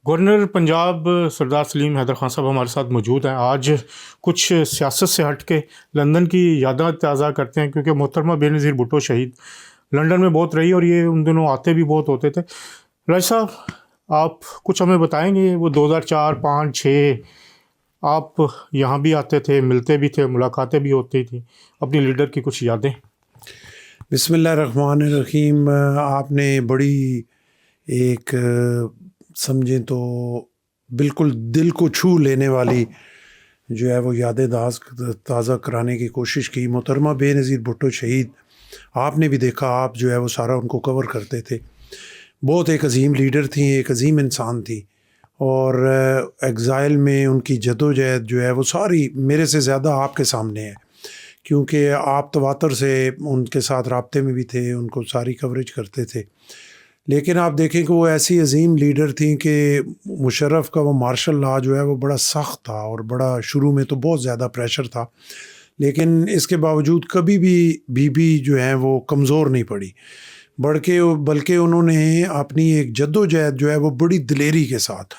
Governor Punjab سردار سلیم حیدر خان صاحب ہمارے ساتھ موجود ہیں. آج کچھ سیاست سے ہٹ کے لندن کی یادیں تازہ کرتے ہیں، کیونکہ محترمہ بے نظیر بھٹو شہید لندن میں بہت رہی اور یہ ان دنوں آتے بھی بہت ہوتے تھے. راج صاحب، آپ کچھ ہمیں بتائیں گے؟ وہ 2004، 5، 6 آپ یہاں بھی آتے تھے، ملتے بھی تھے، ملاقاتیں بھی ہوتی تھیں. اپنی لیڈر کی کچھ یادیں. بسم اللہ الرحمن الرحیم. آپ نے بڑی ایک سمجھیں تو بالکل دل کو چھو لینے والی جو ہے وہ یادیں تازہ کرانے کی کوشش کی. محترمہ بے نظیر بھٹو شہید، آپ نے بھی دیکھا، آپ جو ہے وہ سارا ان کو کور کرتے تھے. بہت ایک عظیم لیڈر تھیں، ایک عظیم انسان تھی، اور ایگزائل میں ان کی جدوجہد جو ہے وہ ساری میرے سے زیادہ آپ کے سامنے ہے، کیونکہ آپ تواتر سے ان کے ساتھ رابطے میں بھی تھے، ان کو ساری کوریج کرتے تھے. لیکن آپ دیکھیں کہ وہ ایسی عظیم لیڈر تھیں کہ مشرف کا وہ مارشل لا جو ہے وہ بڑا سخت تھا، اور بڑا شروع میں تو بہت زیادہ پریشر تھا، لیکن اس کے باوجود کبھی بھی جو ہیں وہ کمزور نہیں پڑی، بلکہ انہوں نے اپنی ایک جدوجہد جو ہے وہ بڑی دلیری کے ساتھ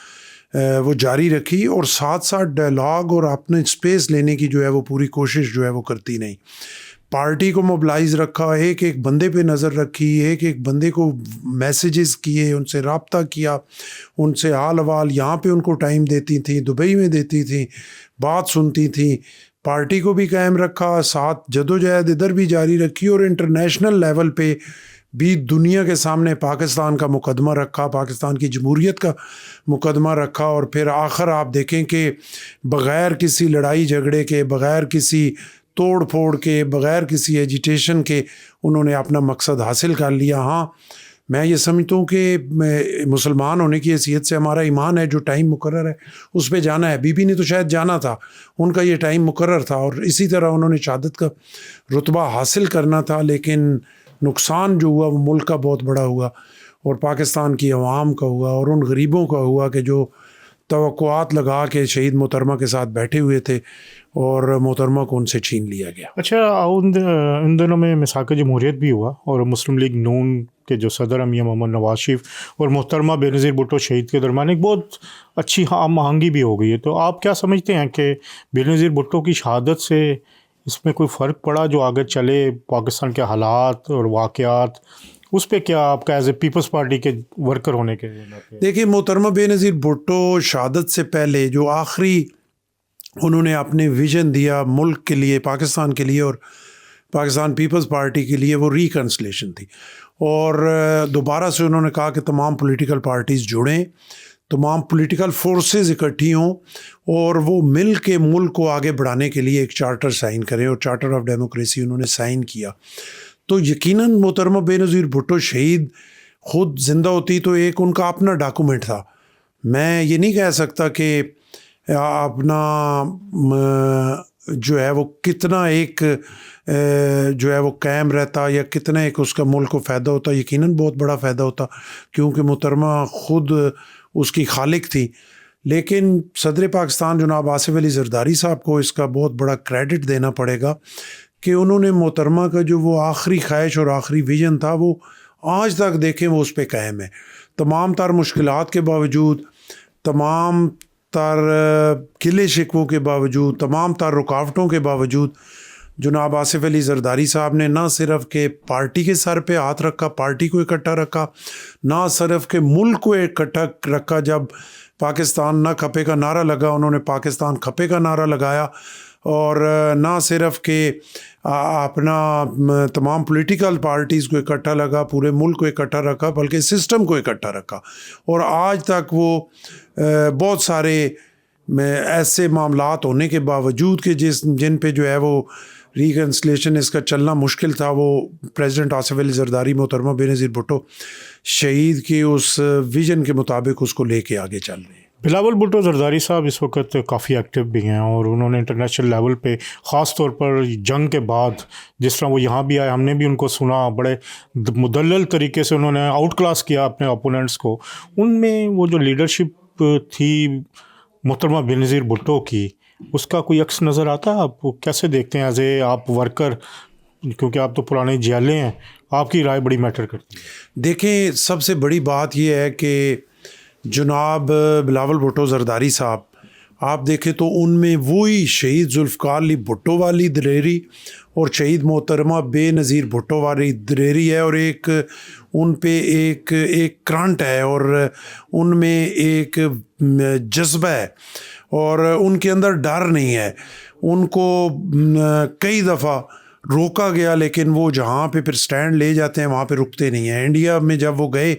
وہ جاری رکھی، اور ساتھ ساتھ ڈائلاگ اور اپنے اسپیس لینے کی جو ہے وہ پوری کوشش جو ہے وہ کرتی نہیں. پارٹی کو موبلائز رکھا، ایک ایک بندے پہ نظر رکھی، ایک ایک بندے کو میسیجز کیے، ان سے رابطہ کیا، ان سے حال حوال یہاں پہ ان کو ٹائم دیتی تھیں، دبئی میں دیتی تھیں، بات سنتی تھیں، پارٹی کو بھی قائم رکھا، ساتھ جدوجہد ادھر بھی جاری رکھی، اور انٹرنیشنل لیول پہ بھی دنیا کے سامنے پاکستان کا مقدمہ رکھا، پاکستان کی جمہوریت کا مقدمہ رکھا. اور پھر آخر آپ دیکھیں کہ بغیر کسی لڑائی جھگڑے کے، بغیر کسی توڑ پھوڑ کے، بغیر کسی ایجیٹیشن کے انہوں نے اپنا مقصد حاصل کر لیا. ہاں، میں یہ سمجھتا ہوں کہ مسلمان ہونے کی حیثیت سے ہمارا ایمان ہے، جو ٹائم مقرر ہے اس پہ جانا ہے. بی بی نے تو شاید جانا تھا، ان کا یہ ٹائم مقرر تھا، اور اسی طرح انہوں نے شہادت کا رتبہ حاصل کرنا تھا. لیکن نقصان جو ہوا وہ ملک کا بہت بڑا ہوا، اور پاکستان کی عوام کا ہوا، اور ان غریبوں کا ہوا کہ جو توقعات لگا کے شہید محترمہ کے ساتھ بیٹھے ہوئے تھے، اور محترمہ کو ان سے چھین لیا گیا. اچھا، ان دنوں میں مساق جمہوریت بھی ہوا، اور مسلم لیگ نون کے جو صدر ہیں میاں محمد نواز شریف اور محترمہ بے نظیر بھٹو شہید کے درمیان ایک بہت اچھی ہم آہنگی بھی ہو گئی ہے. تو آپ کیا سمجھتے ہیں کہ بے نظیر بھٹو کی شہادت سے اس میں کوئی فرق پڑا جو آگے چلے پاکستان کے حالات اور واقعات؟ اس پہ کیا آپ کا ایز اے پیپلز پارٹی کے ورکر ہونے کے؟ دیکھیے، محترمہ بے نظیر بھٹو شہادت سے پہلے جو آخری انہوں نے اپنے ویژن دیا ملک کے لیے، پاکستان کے لیے اور پاکستان پیپلز پارٹی کے لیے، وہ ریکنسلیشن تھی. اور دوبارہ سے انہوں نے کہا کہ تمام پولیٹیکل پارٹیز جڑیں، تمام پولیٹیکل فورسز اکٹھی ہوں، اور وہ مل کے ملک کو آگے بڑھانے کے لیے ایک چارٹر سائن کریں، اور چارٹر آف ڈیموکریسی انہوں نے سائن کیا. تو یقیناً محترمہ بے نظیر بھٹو شہید خود زندہ ہوتی تو ایک ان کا اپنا ڈاکومنٹ تھا. میں یہ نہیں کہہ سکتا کہ اپنا جو ہے وہ کتنا ایک جو ہے وہ قائم رہتا، یا کتنا ایک اس کا ملک کو فائدہ ہوتا. یقیناً بہت بڑا فائدہ ہوتا، کیونکہ محترمہ خود اس کی خالق تھی. لیکن صدر پاکستان جناب آصف علی زرداری صاحب کو اس کا بہت بڑا کریڈٹ دینا پڑے گا کہ انہوں نے محترمہ کا جو وہ آخری خواہش اور آخری ویژن تھا، وہ آج تک دیکھیں وہ اس پہ قائم ہے. تمام تر مشکلات کے باوجود، تمام تر گلے شکووں کے باوجود، تمام تر رکاوٹوں کے باوجود، جناب آصف علی زرداری صاحب نے نہ صرف کہ پارٹی کے سر پہ ہاتھ رکھا، پارٹی کو اکٹھا رکھا، نہ صرف کہ ملک کو اکٹھا رکھا. جب پاکستان نہ کھپے کا نعرہ لگا، انہوں نے پاکستان کھپے کا نعرہ لگایا. اور نہ صرف کہ اپنا تمام پولیٹیکل پارٹیز کو اکٹھا لگا، پورے ملک کو اکٹھا رکھا، بلکہ سسٹم کو اکٹھا رکھا. اور آج تک وہ بہت سارے ایسے معاملات ہونے کے باوجود کہ جن پہ جو ہے وہ ریکنسلیشن اس کا چلنا مشکل تھا، وہ پریزیڈنٹ آصف علی زرداری محترمہ بے نظیر بھٹو شہید کی اس ویژن کے مطابق اس کو لے کے آگے چل رہے ہیں. بلاول بھٹو زرداری صاحب اس وقت کافی ایکٹیو بھی ہیں، اور انہوں نے انٹرنیشنل لیول پہ خاص طور پر جنگ کے بعد جس طرح وہ یہاں بھی آئے، ہم نے بھی ان کو سنا، بڑے مدلل طریقے سے انہوں نے آؤٹ کلاس کیا اپنے اپوننٹس کو. ان میں وہ جو لیڈرشپ تھی محترمہ بے نظیر بھٹو کی، اس کا کوئی عکس نظر آتا ہے؟ آپ کیسے دیکھتے ہیں ایز اے آپ ورکر، کیونکہ آپ تو پرانے جیلے ہیں، آپ کی رائے بڑی میٹر کرتی ہے. دیکھیں، سب سے بڑی بات یہ ہے کہ جناب بلاول بھٹو زرداری صاحب، آپ دیکھیں تو ان میں وہی شہید ذوالفقار علی بھٹو والی دلیری اور شہید محترمہ بے نظیر بھٹو والی دلیری ہے، اور ایک ان پہ ایک کرنٹ ہے، اور ان میں ایک جذبہ ہے، اور ان کے اندر ڈر نہیں ہے. ان کو کئی دفعہ روکا گیا، لیکن وہ جہاں پہ پھر سٹینڈ لے جاتے ہیں وہاں پہ رکتے نہیں ہیں. انڈیا میں جب وہ گئے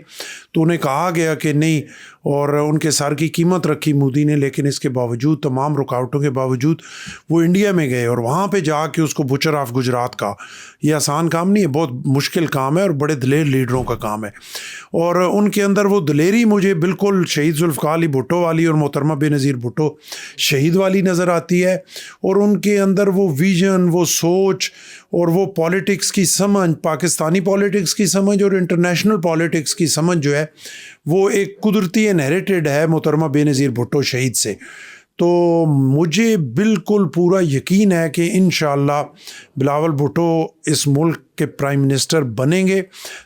تو انہیں کہا گیا کہ نہیں، اور ان کے سر کی قیمت رکھی مودی نے، لیکن اس کے باوجود، تمام رکاوٹوں کے باوجود وہ انڈیا میں گئے، اور وہاں پہ جا کے اس کو بچر آف گجرات کا. یہ آسان کام نہیں ہے، بہت مشکل کام ہے، اور بڑے دلیر لیڈروں کا کام ہے. اور ان کے اندر وہ دلیری مجھے بالکل شہید ذوالفقار علی بھٹو والی اور محترمہ بے نظیر بھٹو شہید والی نظر آتی ہے. اور ان کے اندر وہ ویژن، وہ سوچ، اور وہ پالیٹکس کی سمجھ، پاکستانی پالیٹکس کی سمجھ اور انٹرنیشنل پالیٹکس کی سمجھ جو ہے وہ ایک قدرتی انہیریٹڈ ہے محترمہ بے نظیر بھٹو شہید سے. تو مجھے بالکل پورا یقین ہے کہ انشاءاللہ بلاول بھٹو اس ملک کے پرائم منسٹر بنیں گے،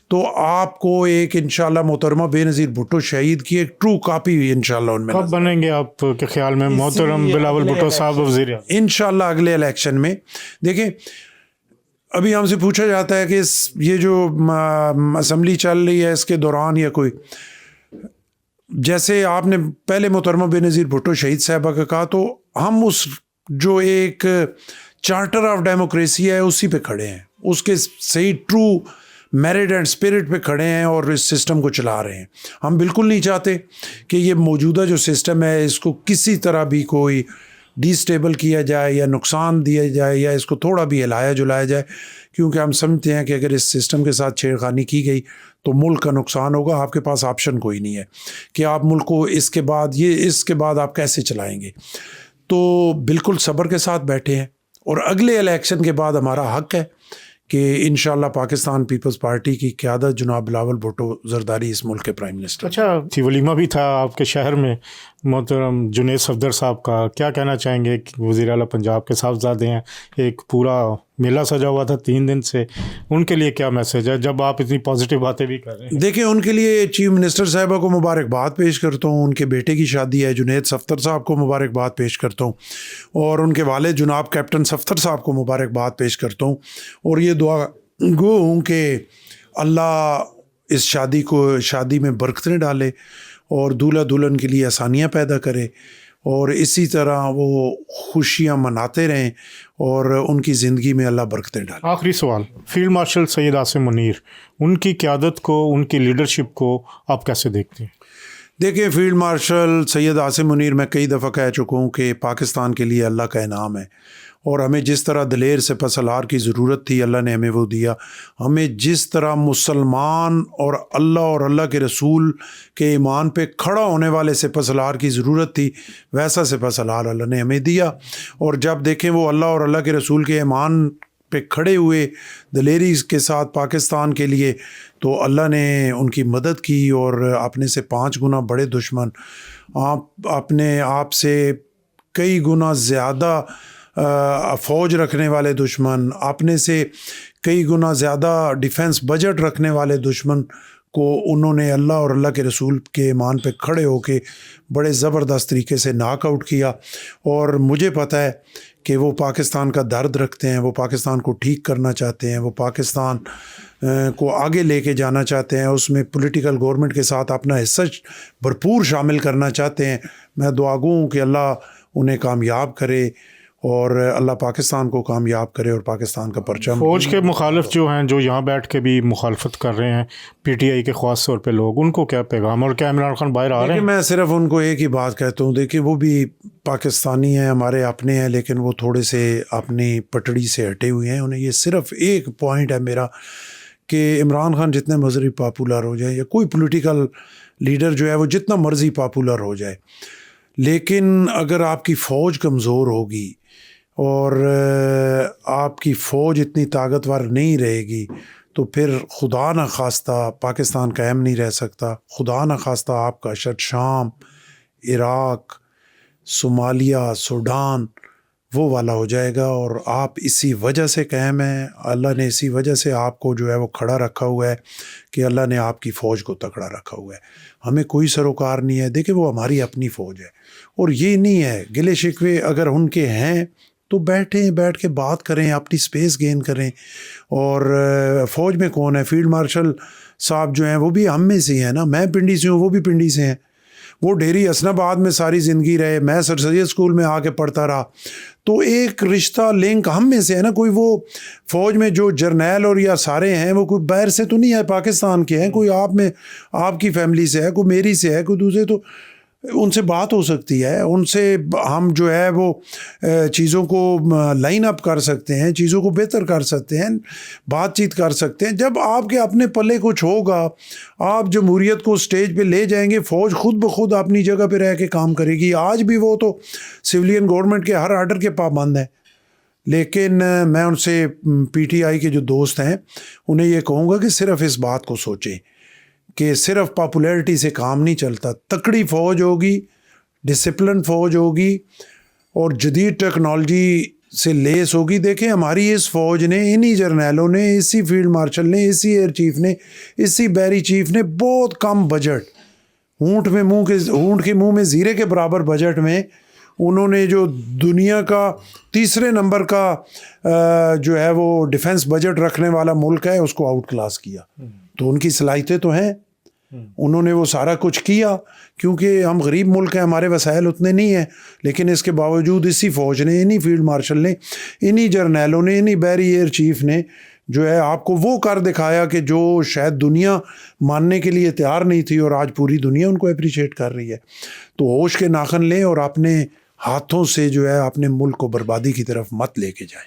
تو آپ کو ایک انشاءاللہ محترمہ بے نظیر بھٹو شہید کی ایک ٹرو کاپی انشاءاللہ ان میں کب بنیں گے آپ کے خیال میں محترم بلاول بھٹو صاحب وزیر اعظم؟ انشاءاللہ اگلے الیکشن میں. دیکھیں، ابھی ہم سے پوچھا جاتا ہے کہ یہ جو اسمبلی چل رہی ہے اس کے دوران یا کوئی، جیسے آپ نے پہلے محترمہ بے نظیر بھٹو شہید صاحبہ کا کہا، تو ہم اس جو ایک چارٹر آف ڈیموکریسی ہے اسی پہ کھڑے ہیں، اس کے صحیح ٹرو میرٹ اینڈ اسپرٹ پہ کھڑے ہیں اور اس سسٹم کو چلا رہے ہیں. ہم بالکل نہیں چاہتے کہ یہ موجودہ جو سسٹم ہے اس کو کسی طرح بھی کوئی ڈی اسٹیبل کیا جائے یا نقصان دیا جائے یا اس کو تھوڑا بھی ہلایا جلایا جائے، کیونکہ ہم سمجھتے ہیں کہ اگر اس سسٹم کے ساتھ چھیڑخانی کی گئی تو ملک کا نقصان ہوگا. آپ کے پاس آپشن کوئی نہیں ہے کہ آپ ملک کو اس کے بعد آپ کیسے چلائیں گے. تو بالکل صبر کے ساتھ بیٹھے ہیں، اور اگلے الیکشن کے بعد ہمارا حق ہے کہ انشاءاللہ پاکستان پیپلز پارٹی کی قیادت جناب بلاول بھٹو زرداری اس ملک کے پرائم منسٹر. اچھا، ولیمہ بھی تھا آپ کے شہر میں محترم جنید صفدر صاحب کا، کیا کہنا چاہیں گے؟ وزیر اعلیٰ پنجاب کے صاحبزادے ہیں، ایک پورا میلہ سجا ہوا تھا 3 دن سے، ان کے لیے کیا میسج ہے جب آپ اتنی پازیٹیو باتیں بھی کر رہے ہیں؟ دیکھیں، ان کے لیے چیف منسٹر صاحبہ کو مبارکباد پیش کرتا ہوں، ان کے بیٹے کی شادی ہے، جنید صفدر صاحب کو مبارکباد پیش کرتا ہوں، اور ان کے والد جناب کیپٹن صفدر صاحب کو مبارکباد پیش کرتا ہوں، اور یہ دعا گو ہوں کہ اللہ اس شادی میں برکتیں ڈالے اور دولہا دلہن کے لیے آسانیاں پیدا کرے، اور اسی طرح وہ خوشیاں مناتے رہیں اور ان کی زندگی میں اللہ برکتیں ڈالے. آخری سوال، فیلڈ مارشل سید عاصم منیر، ان کی قیادت کو، ان کی لیڈرشپ کو آپ کیسے دیکھتے ہیں؟ دیکھیں، فیلڈ مارشل سید عاصم منیر، میں کئی دفعہ کہہ چکا ہوں کہ پاکستان کے لیے اللہ کا انعام ہے، اور ہمیں جس طرح دلیر سپہ سالار کی ضرورت تھی اللہ نے ہمیں وہ دیا. ہمیں جس طرح مسلمان اور اللہ کے رسول کے ایمان پہ کھڑا ہونے والے سپہ سالار کی ضرورت تھی، ویسا سپہ سالار اللہ نے ہمیں دیا. اور جب دیکھیں وہ اللہ کے رسول کے ایمان پہ کھڑے ہوئے دلیری کے ساتھ پاکستان کے لیے، تو اللہ نے ان کی مدد کی، اور اپنے سے 5 گنا بڑے دشمن، اپنے آپ سے کئی گنا زیادہ فوج رکھنے والے دشمن، اپنے سے کئی گنا زیادہ ڈیفنس بجٹ رکھنے والے دشمن کو انہوں نے اللہ اور اللہ کے رسول کے ایمان پہ کھڑے ہو کے بڑے زبردست طریقے سے ناک آؤٹ کیا. اور مجھے پتہ ہے کہ وہ پاکستان کا درد رکھتے ہیں، وہ پاکستان کو ٹھیک کرنا چاہتے ہیں، وہ پاکستان کو آگے لے کے جانا چاہتے ہیں، اس میں پولیٹیکل گورنمنٹ کے ساتھ اپنا حصہ بھرپور شامل کرنا چاہتے ہیں. میں دعا گو ہوں کہ اللہ انہیں کامیاب کرے اور اللہ پاکستان کو کامیاب کرے اور پاکستان کا پرچم. فوج کے مخالف جو ہیں، جو یہاں بیٹھ کے بھی مخالفت کر رہے ہیں پی ٹی آئی کے خاص طور پہ لوگ، ان کو کیا پیغام؟ اور کیا عمران خان باہر آ رہے ہیں؟ میں صرف ان کو ایک ہی بات کہتا ہوں، دیکھیں وہ بھی پاکستانی ہیں، ہمارے اپنے ہیں، لیکن وہ تھوڑے سے اپنی پٹڑی سے ہٹے ہوئے ہیں. انہیں یہ صرف ایک پوائنٹ ہے میرا کہ عمران خان جتنے مرضی پاپولر ہو جائے، یا کوئی پولیٹیکل لیڈر جو ہے وہ جتنا مرضی پاپولر ہو جائے، لیکن اگر آپ کی فوج کمزور ہوگی اور آپ کی فوج اتنی طاقتور نہیں رہے گی، تو پھر خدا نہ خواستہ پاکستان قائم نہیں رہ سکتا. خدا نہ خواستہ آپ کا شام، عراق، صومالیہ، سوڈان، وہ والا ہو جائے گا، اور آپ اسی وجہ سے قائم ہیں، اللہ نے اسی وجہ سے آپ کو جو ہے وہ کھڑا رکھا ہوا ہے کہ اللہ نے آپ کی فوج کو تکڑا رکھا ہوا ہے۔ ہمیں کوئی سروکار نہیں ہے، دیکھیں وہ ہماری اپنی فوج ہے، اور یہ نہیں ہے گلے شکوے اگر ان کے ہیں تو بیٹھ کے بات کریں، اپنی سپیس گین کریں۔ اور فوج میں کون ہے؟ فیلڈ مارشل صاحب جو ہیں وہ بھی ہم میں سے ہیں نا، میں پنڈی سے ہوں، وہ بھی پنڈی سے ہیں، وہ ڈیری حسن آباد میں ساری زندگی رہے، میں سر سید اسکول میں آ کے پڑھتا رہا، تو ایک رشتہ لنک ہم میں سے ہے نا۔ کوئی وہ فوج میں جو جرنیل اور یا سارے ہیں وہ کوئی باہر سے تو نہیں ہے، پاکستان کے ہیں، کوئی آپ میں آپ کی فیملی سے ہے، کوئی میری سے ہے، کوئی دوسرے، تو ان سے بات ہو سکتی ہے، ان سے ہم جو ہے وہ چیزوں کو لائن اپ کر سکتے ہیں، چیزوں کو بہتر کر سکتے ہیں، بات چیت کر سکتے ہیں۔ جب آپ کے اپنے پلے کچھ ہوگا، آپ جمہوریت کو سٹیج پہ لے جائیں گے، فوج خود بخود اپنی جگہ پہ رہ کے کام کرے گی۔ آج بھی وہ تو سویلین گورنمنٹ کے ہر آرڈر کے پابند ہیں، لیکن میں ان سے پی ٹی آئی کے جو دوست ہیں انہیں یہ کہوں گا کہ صرف اس بات کو سوچیں کہ صرف پاپولیرٹی سے کام نہیں چلتا، تکڑی فوج ہوگی، ڈسپلن فوج ہوگی، اور جدید ٹیکنالوجی سے لیس ہوگی۔ دیکھیں ہماری اس فوج نے، انہی جرنیلوں نے، اسی فیلڈ مارشل نے، اسی ایئر چیف نے، اسی بیری چیف نے بہت کم بجٹ، اونٹ کے منہ میں زیرے کے برابر بجٹ میں انہوں نے جو دنیا کا تیسرے نمبر کا جو ہے وہ ڈیفنس بجٹ رکھنے والا ملک ہے اس کو آؤٹ کلاس کیا۔ تو ان کی صلاحیتیں تو ہیں، انہوں نے وہ سارا کچھ کیا، کیونکہ ہم غریب ملک ہیں، ہمارے وسائل اتنے نہیں ہیں، لیکن اس کے باوجود اسی فوج نے، انہی فیلڈ مارشل نے، انہی جرنیلوں نے، انہی بیری ایئر چیف نے جو ہے آپ کو وہ کر دکھایا کہ جو شاید دنیا ماننے کے لیے تیار نہیں تھی، اور آج پوری دنیا ان کو اپریشیٹ کر رہی ہے۔ تو ہوش کے ناخن لیں اور اپنے ہاتھوں سے جو ہے اپنے ملک کو بربادی کی طرف مت لے کے جائیں۔